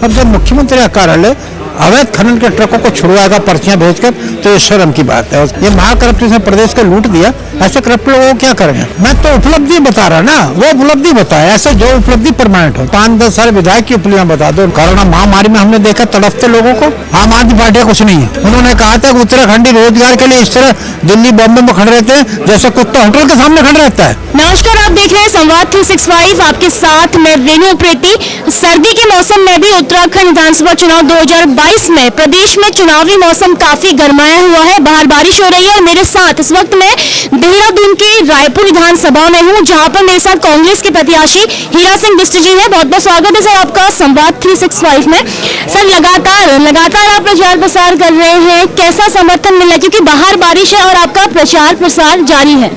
कब जब मुख्यमंत्री का कार्यालय अवैध खनन के ट्रकों को छुड़वाएगा पर्चियां भेजकर, तो ये शर्म की बात है। ये महाकरप्ट ने प्रदेश को लूट दिया, ऐसे करप्ट लोगों को क्या करेंगे? मैं तो उपलब्धि बता रहा ना, वो उपलब्धि बताया, ऐसे जो उपलब्धि परमानेंट हो। 5-10 साल विधायक की उपलब्धियां बता दो। कोरोना महामारी में हमने देखा तड़पते लोगों को, आम आदमी पार्टी कुछ नहीं है। उन्होंने कहा था कि उत्तराखंडी रोजगार के लिए इस तरह दिल्ली बॉम्बे में खड़े रहते हैं जैसे कुत्ता होटल के सामने खड़ा रहता है। नमस्कार, आप देख रहे हैं संवाद 365, आपके साथ मैं रेणु उप्रेती। सर्दी के मौसम में भी उत्तराखंड विधानसभा चुनाव 2022 में प्रदेश में चुनावी मौसम काफी गरमाया हुआ है। बाहर बारिश हो रही है और मेरे साथ इस वक्त मैं देहरादून के रायपुर विधानसभा में हूं, जहां पर मेरे साथ कांग्रेस के प्रत्याशी हीरा सिंह बिष्ट जी हैं। बहुत बहुत स्वागत है सर आपका संवाद 365 में। सर लगातार आप प्रचार प्रसार कर रहे हैं, कैसा समर्थन मिल रहा है? क्योंकि बाहर बारिश है और आपका प्रचार प्रसार जारी है।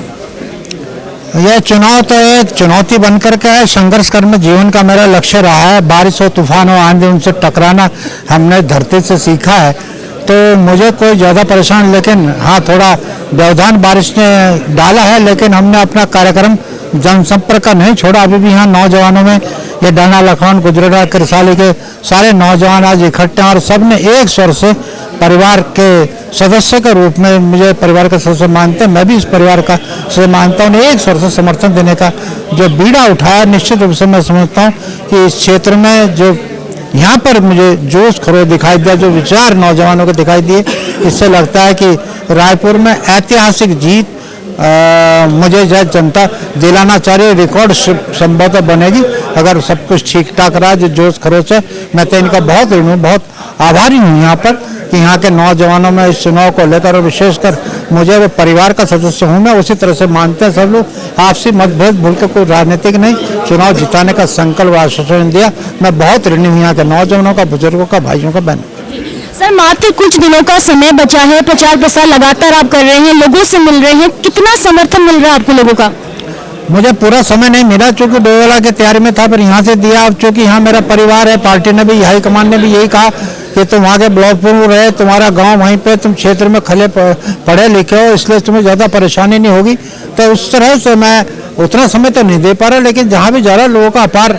यह चुनाव तो एक चुनौती बनकर के है, संघर्ष करना जीवन का मेरा लक्ष्य रहा है। बारिश हो, तूफान हो, आंधी, उनसे टकराना हमने धरती से सीखा है, तो मुझे कोई ज़्यादा परेशान, लेकिन हाँ थोड़ा व्यवधान बारिश ने डाला है, लेकिन हमने अपना कार्यक्रम जनसंपर्क का नहीं छोड़ा। अभी भी यहाँ नौजवानों में ये डाना लखनऊ गुजरात कृषाली के सारे नौजवान आज इकट्ठे हैं और सब ने एक स्वर से परिवार के सदस्य के रूप में मुझे परिवार का सदस्य मानते हैं, मैं भी इस परिवार का सदस्य मानता हूँ। एक स्वर से समर्थन देने का जो बीड़ा उठाया, निश्चित रूप से मैं समझता हूँ कि इस क्षेत्र में जो यहाँ पर मुझे जोश खरोश दिखाई दिया, जो विचार नौजवानों को दिखाई दिए, इससे लगता है कि रायपुर में ऐतिहासिक जीत मुझे जनता दिलाना चाह रही है। रिकॉर्ड संभवतः बनेगी अगर सब कुछ ठीक ठाक रहा। जो जोश खरोश है, मैं तो इनका बहुत आभारी हूँ यहाँ पर कि यहाँ के नौजवानों में इस चुनाव को लेकर, और विशेषकर मुझे वो परिवार का सदस्य हूँ मैं, उसी तरह से मानते हैं सब लोग। आपसी मतभेद भूल के कोई राजनीतिक नहीं, चुनाव जिताने का संकल्प आश्वासन दिया। मैं बहुत ऋणी हूँ यहाँ के नौजवानों का, बुजुर्गों का, भाइयों का, बहनों। सर मात्र कुछ दिनों का समय बचा है, प्रचार प्रसार लगातार आप कर रहे हैं, लोगों से मिल रहे हैं, कितना समर्थन मिल रहा है आपको लोगों का? मुझे पूरा समय नहीं मिला, चूंकि डोवेला की तैयारी में था, पर यहाँ से दिया। अब चूंकि यहाँ मेरा परिवार है, पार्टी ने भी, हाईकमान ने भी यही कहा कि तुम वहाँ के ब्लॉक में रहे, तुम्हारा गांव वहीं पे, तुम क्षेत्र में पढ़े लिखे हो, इसलिए तुम्हें ज़्यादा परेशानी नहीं होगी। तो उस तरह से मैं उतना समय तो नहीं दे पा रहा, लेकिन जहाँ भी जा रहा लोगों का अपार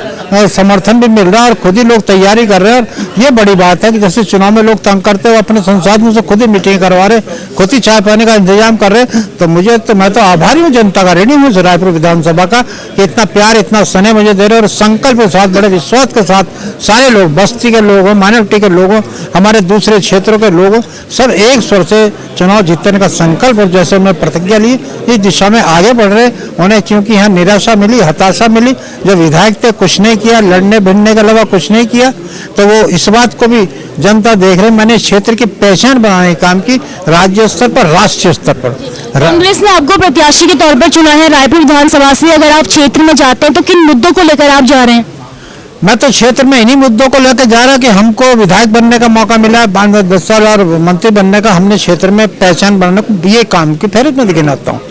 समर्थन भी मिल रहा है और खुद ही लोग तैयारी कर रहे हैं। और ये बड़ी बात है कि जैसे चुनाव में लोग तंग करते हो, अपने संसाधनों से खुद ही मीटिंग करवा रहे, खुद ही चाय पानी का इंतजाम कर रहे। तो मैं तो आभारी हूँ जनता का, ऋणी हूँ रायपुर विधानसभा का कि इतना प्यार, इतना स्नेह मुझे दे रहे और संकल्प के साथ, बड़े विश्वास के साथ सारे लोग, बस्ती के लोग हो, माइनॉरिटी के लोग हो, हमारे दूसरे क्षेत्रों के लोग हो, सब एक स्वर से चुनाव जीतने का संकल्प और जैसे उन्होंने प्रतिज्ञा ली, इस दिशा में आगे बढ़ रहे। उन्हें क्योंकि यहाँ निराशा मिली, हताशा मिली, जो विधायक थे कुछ नहीं किया, लड़ने भिड़ने के अलावा कुछ नहीं किया, तो वो इस बात को भी जनता देख रहे। मैंने क्षेत्र की पहचान बनाने का काम की, राज्य स्तर पर, राष्ट्रीय स्तर पर। कांग्रेस ने आपको प्रत्याशी के तौर पर चुना है रायपुर विधानसभा से, अगर आप क्षेत्र में जाते हैं तो किन मुद्दों को लेकर आप जा रहे हैं? मैं तो क्षेत्र में इन्हीं मुद्दों को लेकर जा रहा कि हमको विधायक बनने का मौका मिला, 10 साल और मंत्री बनने का, हमने क्षेत्र में पहचान बनाने को ये काम की फेरत में गिनाता हूँ।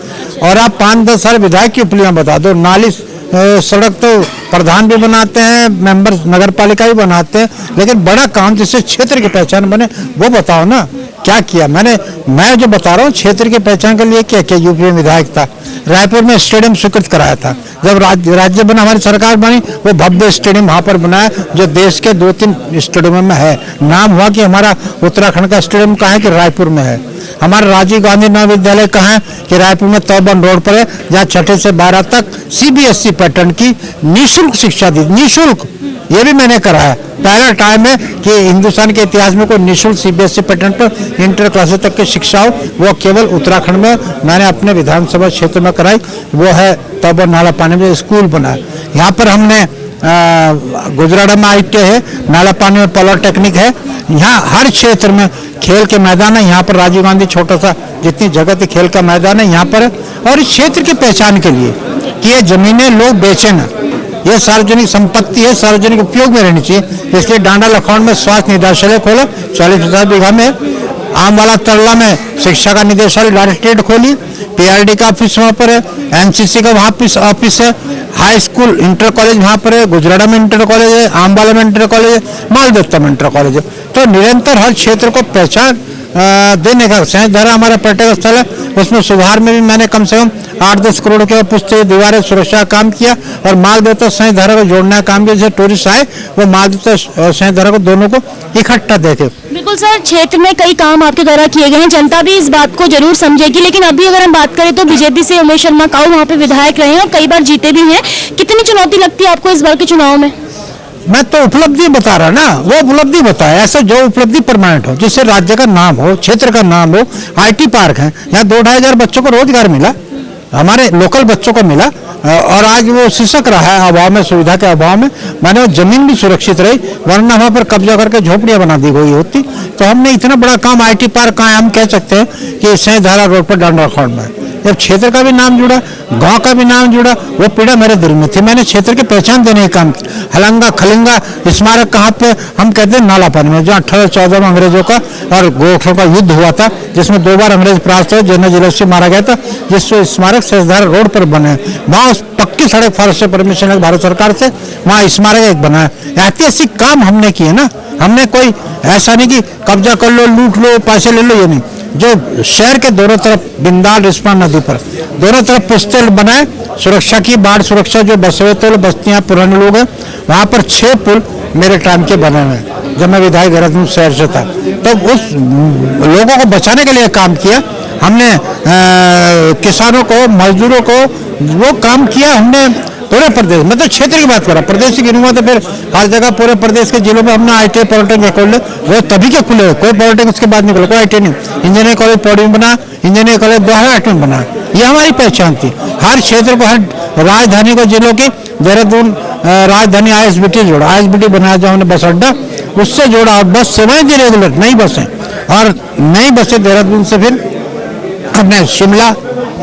और आप 5-10 साल विधायक की उपलब्धियां बता दो, नाली सड़क तो प्रधान भी बनाते हैं, मेंबर नगर पालिका भी बनाते हैं, लेकिन बड़ा काम जिससे क्षेत्र की पहचान बने वो बताओ ना, क्या किया? मैं जो बता रहा हूँ क्षेत्र की पहचान के लिए क्या क्या यूपी में विधायक था, रायपुर में स्टेडियम स्वीकृत कराया था, जब राज्य बना, हमारी सरकार बनी, वो भव्य स्टेडियम वहाँ पर बनाया जो देश के 2-3 स्टेडियमों में है। नाम हुआ कि हमारा उत्तराखंड का स्टेडियम कहाँ है कि रायपुर में है। हमारा राजीव गांधी महाविद्यालय कहाँ है कि रायपुर में तौबन रोड पर है, जहाँ 6 से 12 तक CBSE पैटर्न की निःशुल्क शिक्षा दी, निःशुल्क। ये भी मैंने कराया, पहला टाइम है कि हिंदुस्तान के इतिहास में कोई निःशुल्क CBSE पैटर्न पर इंटर क्लासेस तक की शिक्षा हो, वो केवल उत्तराखंड में मैंने अपने विधानसभा क्षेत्र में कराई। वो है तौबन नाला पानी में स्कूल बनाया। यहाँ पर हमने गुजरात में IIT है, नाला पानी में पॉलिटेक्निक है। यहाँ हर क्षेत्र में खेल के मैदान है, यहाँ पर राजीव गांधी छोटा सा जितनी जगह थी खेल का मैदान है यहाँ पर। और इस क्षेत्र की पहचान के लिए कि ये जमीनें लोग बेचे ना, ये सार्वजनिक संपत्ति है, सार्वजनिक उपयोग में रहनी चाहिए, इसलिए डांडा लखनऊ में स्वास्थ्य निदेशालय खोला 40,000 बीघा में, आमवाला तरला में शिक्षा का निदेशालय डायरेक्टरेट खोली, PRD का ऑफिस वहाँ पर है, NCC का वहाँ ऑफिस है, हाई स्कूल इंटर कॉलेज वहाँ पर है, गुजरात में इंटर कॉलेज है, आमवाला में इंटर कॉलेज है, मालदेवता में इंटर कॉलेज है। तो निरंतर हर क्षेत्र को पहचान देने का। सैंधरा हमारा पर्यटक स्थल है, उसमें सुधार में भी मैंने कम से कम 8-10 करोड़ के पुष्ट दीवारें सुरक्षा का काम किया और मालदेवता सैंधरा को जोड़ने का काम किया। जैसे टूरिस्ट आए वो मालदेवता और सैंधरा को दोनों को इकट्ठा देखे। बिल्कुल सर, क्षेत्र में कई काम आपके द्वारा किए गए हैं, जनता भी इस बात को जरूर समझेगी। लेकिन अभी अगर हम बात करें तो बीजेपी से उमेश शर्मा काऊ वहाँ पे विधायक रहे हैं और कई बार जीते भी हैं। कितनी चुनौती लगती है आपको इस बार के चुनाव में? मैं तो उपलब्धि बता रहा ना, वो उपलब्धि बताया। ऐसे जो उपलब्धि परमानेंट हो, जिससे राज्य का नाम हो, क्षेत्र का नाम हो। IT पार्क है, यहाँ 2-2.5 हजार बच्चों को रोजगार मिला, हमारे लोकल बच्चों को मिला। और आज वो सिसक रहा है अभाव में, सुविधा के अभाव में। माने वो जमीन भी सुरक्षित रही, वरना वहाँ पर कब्जा करके झोपड़ियाँ बना दी गई होती। तो हमने इतना बड़ा काम IT पार्क का, हम कह सकते हैं कि सैंधरा रोड पर डांडाखोंड में जब क्षेत्र का भी नाम जुड़ा, गांव का भी नाम जुड़ा, वो पीड़ा मेरे दिल में थी। मैंने क्षेत्र की पहचान देने का काम किया। हलंगा खलिंगा स्मारक कहाँ पे, हम कहते हैं नालापन में, जहाँ 1814 में अंग्रेजों का और गोरखों का युद्ध हुआ था, जिसमें 2 बार अंग्रेज परास्त हुए, जनरल जिले से मारा गया था, जिससे स्मारक सैंधरा रोड पर बने। वहाँ पक्की सड़क फॉरेस्ट से परमिशन है भारत सरकार से, वहाँ स्मारक एक बना है। ऐतिहासिक काम हमने किए ना, हमने कोई ऐसा नहीं कि कब्जा कर लो, लूट लो, पैसे ले लो, ये नहीं। जो शहर के दोनों तरफ बिंदाल रिस्पना नदी पर दोनों तरफ पुस्तेल बनाए, सुरक्षा की, बाढ़ सुरक्षा, जो बसे तो बस्तियां पुराने लोग हैं, वहाँ पर 6 पुल मेरे टाइम के बने हुए हैं जब मैं विधायक देहरादून शहर से था। तो उस लोगों को बचाने के लिए काम किया हमने। किसानों को, मजदूरों को वो काम किया हमने पूरे प्रदेश। मैं तो क्षेत्र की बात कर रहा, प्रदेश की गिनूंगा तो फिर हर जगह पूरे प्रदेश के जिलों में हमने IT पॉलिटेक्निक खोले। वो तभी के खुले, कोई पॉलिटेक्निक उसके बाद निकले, कोई IT नहीं। इंजीनियरिंग कॉलेज पौड़ी में बना, इंजीनियरिंग कॉलेज 2008 में बना। ये हमारी पहचान थी। हर क्षेत्र को, हर राजधानी को, जिलों के देहरादून राजधानी ISBT जोड़ा, ISBT बनाया जो हमने बस अड्डा, उससे जोड़ा। और बस सेवाएं दी रेगुलर, नई बसें, और नई बसें देहरादून से फिर हमने शिमला,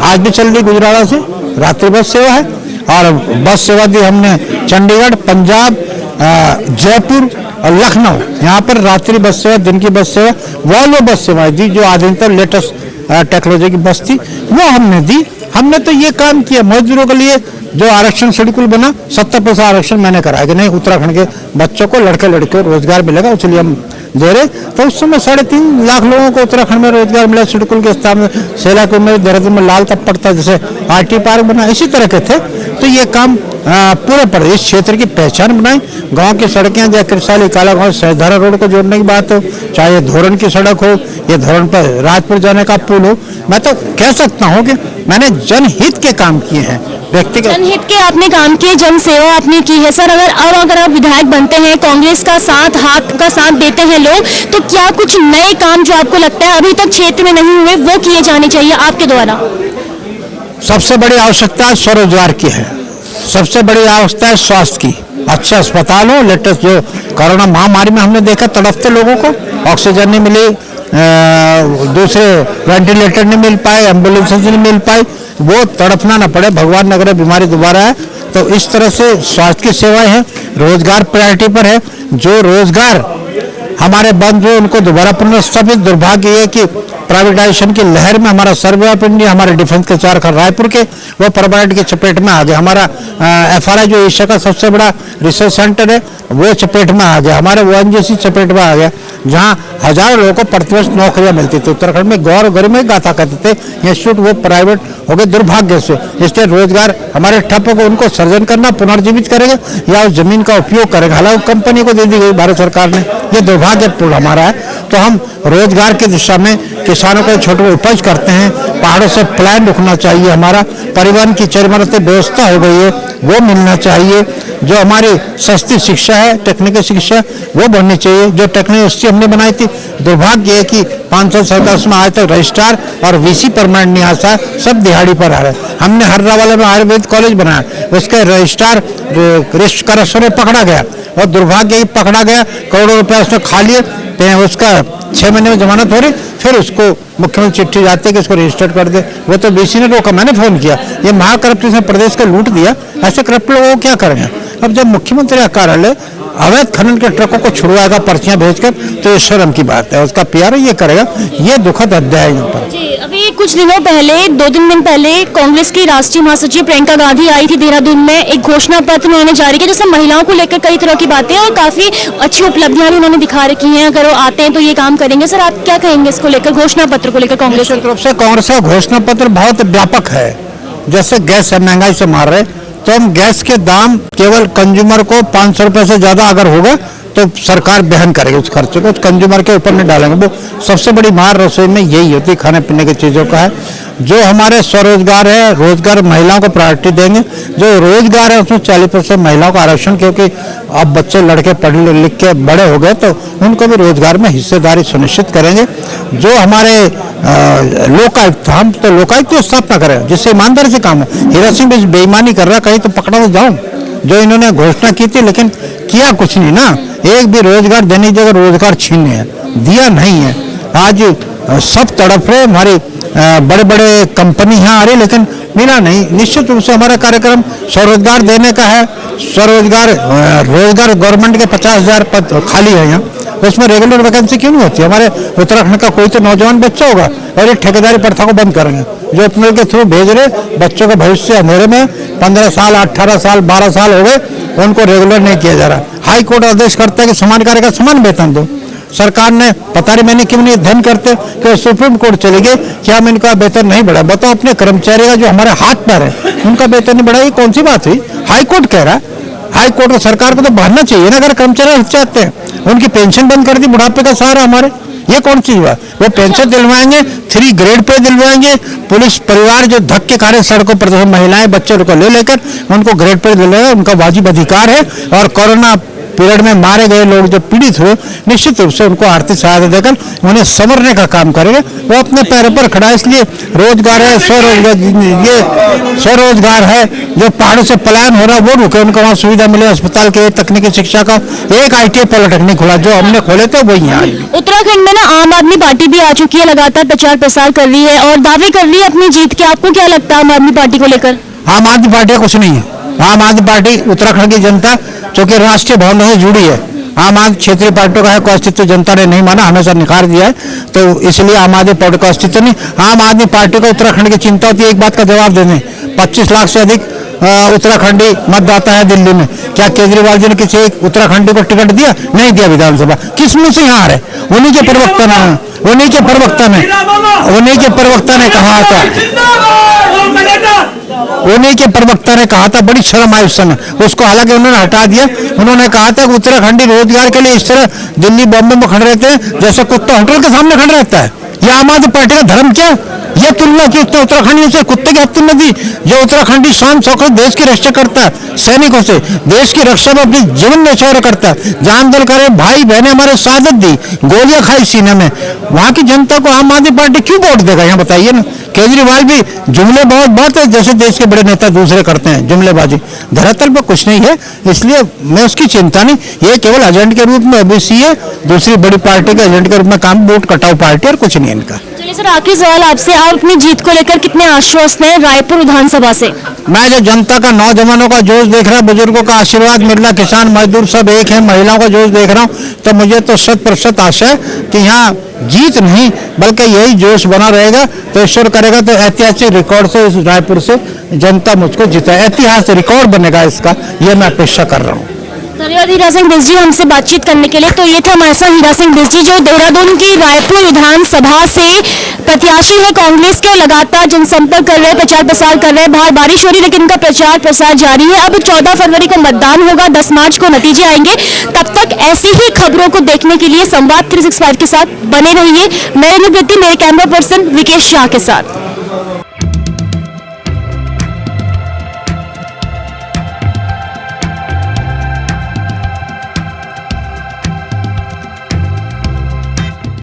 आज भी चल रही गुजरात से रात्रि बस सेवा है। और बस सेवा दी हमने चंडीगढ़, पंजाब, जयपुर और लखनऊ, यहाँ पर रात्रि बस सेवा, दिन की बस सेवा, वॉल्वो बस सेवाएं दी जो आधुनिकतम लेटेस्ट टेक्नोलॉजी की बस थी, वो हमने दी। हमने तो ये काम किया। मजदूरों के लिए जो आरक्षण शेड्यूल बना, 70% आरक्षण मैंने कराया कि नहीं, उत्तराखंड के बच्चों को, लड़के लड़के रोजगार मिलेगा, इसलिए हम दे रहे। तो उस समय 3.5 लाख लोगों को उत्तराखंड में रोजगार मिला शेड्यूल के स्थान में। सेलाकुई में, देहरादून में लाल तब पड़ता, जैसे IT पार्क बना, इसी तरह के थे। तो ये काम पूरे प्रदेश क्षेत्र की पहचान बनाई। गांव की सड़कें, जैसे कृषाली, काला गांव, सैंधरा रोड को जोड़ने की बात हो, चाहे धोरण की सड़क हो, ये धोरण पर राजपुर जाने का पुल हो, मैं तो कह सकता हूँ कि मैंने जनहित के काम किए हैं। व्यक्तिगत जनहित के आपने काम किए, जन सेवा आपने की है सर। अगर आप विधायक बनते हैं, कांग्रेस का हाथ का साथ देते हैं लोग, तो क्या कुछ नए काम जो आपको लगता है अभी तक क्षेत्र में नहीं हुए, वो किए जाने चाहिए आपके द्वारा? सबसे बड़ी आवश्यकता स्वरोजगार की है, सबसे बड़ी आवश्यकता है स्वास्थ्य की। अच्छे अस्पताल हो, लेटेस्ट, जो कोरोना महामारी में हमने देखा तड़पते लोगों को, ऑक्सीजन नहीं मिली, दूसरे वेंटिलेटर नहीं मिल पाए, एम्बुलेंस नहीं मिल पाई, वो तड़पना ना पड़े, भगवान न करे बीमारी दोबारा है। तो इस तरह से स्वास्थ्य की सेवाएं हैं। रोजगार प्रायोरिटी पर है। जो रोजगार हमारे बंद हुए उनको दोबारा पुनर्स्थापित। दुर्भाग्य ये कि प्राइवेटाइजेशन की लहर में हमारा सर्वे इंडिया, हमारे डिफेंस के 4 खर रायपुर के, वो परमानेंट की चपेट में आ गया। हमारा FRI जो एशिया का सबसे बड़ा रिसर्च सेंटर है, वो चपेट में आ गया। हमारे ONGC चपेट में आ गया, जहाँ हजारों लोगों को प्रतिवर्ष नौकरियां मिलती थी। उत्तराखंड में गौर गरिमा में गाथा करते थे इंस्टीट्यूट, वो प्राइवेट हो गए दुर्भाग्य से। इसलिए रोजगार हमारे ठप को, उनको सर्जन करना, पुनर्जीवित करेंगे या उस जमीन का उपयोग करेंगे। हालांकि कंपनी को दे दी गई भारत सरकार ने, ये दुर्भाग्यपूर्ण हमारा है। तो हम रोजगार की दिशा में किसानों को छोटे उपज करते हैं, पहाड़ों से प्लान रुकना चाहिए। हमारा परिवहन की चरमरते व्यवस्था हो गई है, वो मिलना चाहिए। जो हमारी सस्ती शिक्षा है, टेक्निकल शिक्षा, वो बढ़नी चाहिए। जो टेक्नोलॉजी हमने बनाई थी, दुर्भाग्य है कि 500 में आज तक रजिस्ट्रार और VC परमानेंट नहीं आता, सब दिहाड़ी पर आ रहे हैं। हमने हर्रावाला में आयुर्वेद कॉलेज बनाया, उसके रजिस्ट्रार करप्शन में पकड़ा गया, और दुर्भाग्य ही पकड़ा गया, करोड़ों रुपया उसने खा लिए। उसका 6 महीने में जमानत हो रही, फिर उसको मुख्यमंत्री चिट्ठी जाती है कि इसको रजिस्टर्ड कर दे। वो तो VC ने रोका, मैंने फोन किया। ये महाकरप्ट ने प्रदेश को लूट दिया, ऐसे करप्ट लोगों को क्या करेंगे? अब जब मुख्यमंत्री का कार्यालय अवैध खनन के ट्रकों को छुड़वाएगा पर्चियां भेजकर, तो ये शर्म की बात है। उसका पीआर ये करेगा, ये दुखद अध्याय है यहाँ पर। जी, अभी कुछ दिनों पहले, 2-3 दिन पहले कांग्रेस की राष्ट्रीय महासचिव प्रियंका गांधी आई थी देहरादून में। एक घोषणा पत्र उन्होंने जारी किया जिसमें महिलाओं को लेकर कई तरह की बातें और काफी अच्छी उपलब्धियां भी उन्होंने दिखा रखी हैं। अगर वो आते हैं तो ये काम करेंगे। सर, आप क्या कहेंगे इसको लेकर, घोषणा पत्र को लेकर कांग्रेस की तरफ से? कांग्रेस का घोषणा पत्र बहुत व्यापक है। जैसे गैस महंगाई से मार रहे, तो हम गैस के दाम केवल कंज्यूमर को 500 रुपए से ज्यादा अगर होगा तो सरकार वहन करेगी उस खर्चे को, उस कंज्यूमर के ऊपर नहीं डालेंगे। वो सबसे बड़ी मार रसोई में यही होती है, खाने पीने की चीज़ों का है। जो हमारे स्वरोजगार है, रोजगार महिलाओं को प्रायोरिटी देंगे। जो रोजगार है उसमें 40% महिलाओं का आरक्षण, क्योंकि अब बच्चे लड़के पढ़ लिख के बड़े हो गए तो उनको भी रोजगार में हिस्सेदारी सुनिश्चित करेंगे। जो हमारे लोकायुक्त, हम तो लोकायुक्त की स्थापना करें जिससे ईमानदारी से काम है। हीरा सिंह भी बेईमानी कर रहा, कहीं तो पकड़ा तो जाऊं। जो इन्होंने घोषणा की थी लेकिन किया कुछ नहीं ना, एक भी रोजगार देने की जगह रोजगार छीने हैं, दिया नहीं है। आज सब तड़प रहे, हमारी बड़े बड़े कंपनी यहाँ आ रही लेकिन मिला नहीं। निश्चित रूप से हमारा कार्यक्रम स्वरोजगार देने का है। स्वरोजगार रोजगार गवर्नमेंट के 50,000 पद खाली है यहाँ, उसमें रेगुलर वैकेंसी क्यों नहीं होती? हमारे उत्तराखंड का कोई तो नौजवान बच्चा होगा और ये ठेकेदारी प्रथा को बंद करेंगे। जो अपने के थ्रू भेज रहे बच्चों का भविष्य अंधेरे में, 15 साल 18 साल 12 साल हो गए, उनको रेगुलर नहीं किया जा रहा। हाई कोर्ट आदेश करता है कि समान कार्य का समान वेतन दो। सरकार ने पता नहीं मैंने क्यों नहीं अध्ययन करते कि सुप्रीम कोर्ट चले गए कि हम इनका वेतन नहीं बढ़ा। बताओ, अपने कर्मचारी का जो हमारे हाथ पैर है उनका वेतन नहीं बढ़ा, ये कौन सी बात हुई? हाई कोर्ट कह रहा है। हाई कोर्ट सरकार को तो बढ़ना चाहिए ना, अगर कर्मचारी चाहते हैं। उनकी पेंशन बंद कर दी, बुढ़ापे का सहारा हमारे, ये कौन चीज हुआ? वो पेंशन दिलवाएंगे, 3 ग्रेड पे दिलवाएंगे। पुलिस परिवार जो धक्के खा रहे सड़कों पर, महिलाएं बच्चों को ले लेकर उनको ग्रेड पे दिलवाएंगे, उनका वाजिब अधिकार है। और कोरोना पीरियड में मारे गए लोग जो पीड़ित हुए, निश्चित रूप से उनको आर्थिक सहायता देकर उन्हें संवरने का काम करेंगे। वो अपने पैरों पर खड़ा है, इसलिए रोजगार है, स्वरोजगार, ये स्वरोजगार है। जो पहाड़ों से पलायन हो रहा है वो रुके, उनको वहाँ सुविधा मिले। अस्पताल के, तकनीकी शिक्षा का एक ITI पॉलिटेक्निक खुला, जो हमने खोले थे वही यहाँ। उत्तराखंड में ना आम आदमी पार्टी भी आ चुकी है, लगातार प्रचार प्रसार कर रही है और दावे कर रही है अपनी जीत के। आपको क्या लगता है आम आदमी पार्टी को लेकर? आम आदमी पार्टी कुछ नहीं है। आम आदमी पार्टी उत्तराखंड की जनता चूंकि राष्ट्रीय भावना से जुड़ी है, आम आदमी क्षेत्रीय पार्टियों का है कोई अस्तित्व जनता ने नहीं माना, हमेशा निखार दिया है, तो इसलिए आम आदमी पार्टी का अस्तित्व नहीं। आम आदमी पार्टी को उत्तराखंड की चिंता होती है, एक बात का जवाब देने। 25 लाख से अधिक उत्तराखंडी मतदाता है दिल्ली में। क्या केजरीवाल जी ने किसी एक उत्तराखंडी को टिकट दिया? नहीं दिया विधानसभा। किस मुंह से यहाँ आ रहे? उन्हीं के प्रवक्ता ने कहा था, बड़ी शर्म आई उस समय उसको, हालांकि उन्होंने हटा दिया। उन्होंने कहा था कि उत्तराखंडी रोजगार के लिए इस तरह दिल्ली बॉम्बे में खड़े रहते हैं जैसे कुत्ता होटल के सामने खड़ा रहता है। यह आम आदमी पार्टी का धर्म क्या? यह तुलना की उत्तराखंडियों से कुत्ते की हत्या नदी। जो उत्तराखंडी शान शौकत देश की रक्षा करता है, सैनिकों से देश की रक्षा में अपनी जीवन न्यौछावर करता है, जान दल करे, भाई बहने हमारे शहादत दी, गोलियां खाई सीने में, वहां की जनता को आम आदमी पार्टी क्यों वोट देगा? यहाँ बताइए ना। केजरीवाल भी जुमले बहुत है, जैसे देश के बड़े नेता दूसरे करते हैं जुमलेबाजी, धरातल पर कुछ नहीं है। इसलिए मैं उसकी चिंता नहीं, ये केवल एजेंट के रूप में ओबीसी है, दूसरी बड़ी पार्टी के एजेंट के रूप में काम, वोट कटाऊ पार्टी और कुछ नहीं इनका। चलिए सर, आखिरी सवाल आपसे, आप अपनी जीत को लेकर कितने आश्वस्त हैं रायपुर विधानसभा से? मैं जो जनता का, नौजवानों का जोश देख रहा, बुजुर्गों का आशीर्वाद मिल रहा, किसान मजदूर सब एक है, महिलाओं का जोश देख रहा हूँ, तो मुझे तो 100% आशा है कि यहाँ जीत नहीं बल्कि यही जोश बना रहेगा। तो ईश्वर करेगा तो ऐतिहासिक रिकॉर्ड से इस रायपुर से जनता मुझको जीता, ऐतिहासिक रिकॉर्ड बनेगा इसका, ये मैं अपेक्षा कर रहा हूँ। धन्यवाद हीरा सिंह बिष्ट जी हमसे बातचीत करने के लिए। तो ये था हमारे साथ हीरा सिंह बिष्ट जी, जो देहरादून की रायपुर विधानसभा से प्रत्याशी है कांग्रेस के, और लगातार जनसंपर्क कर रहे हैं, प्रचार प्रसार कर रहे हैं। बाहर बारिश हो रही लेकिन इनका प्रचार प्रसार जारी है। अब 14 फरवरी को मतदान होगा, 10 मार्च को नतीजे आएंगे। तब तक ऐसी ही खबरों को देखने के लिए संवाद 365 के साथ बने रहिए। मैं रेणु प्रीति, मेरे कैमरा पर्सन विकेश शाह के साथ।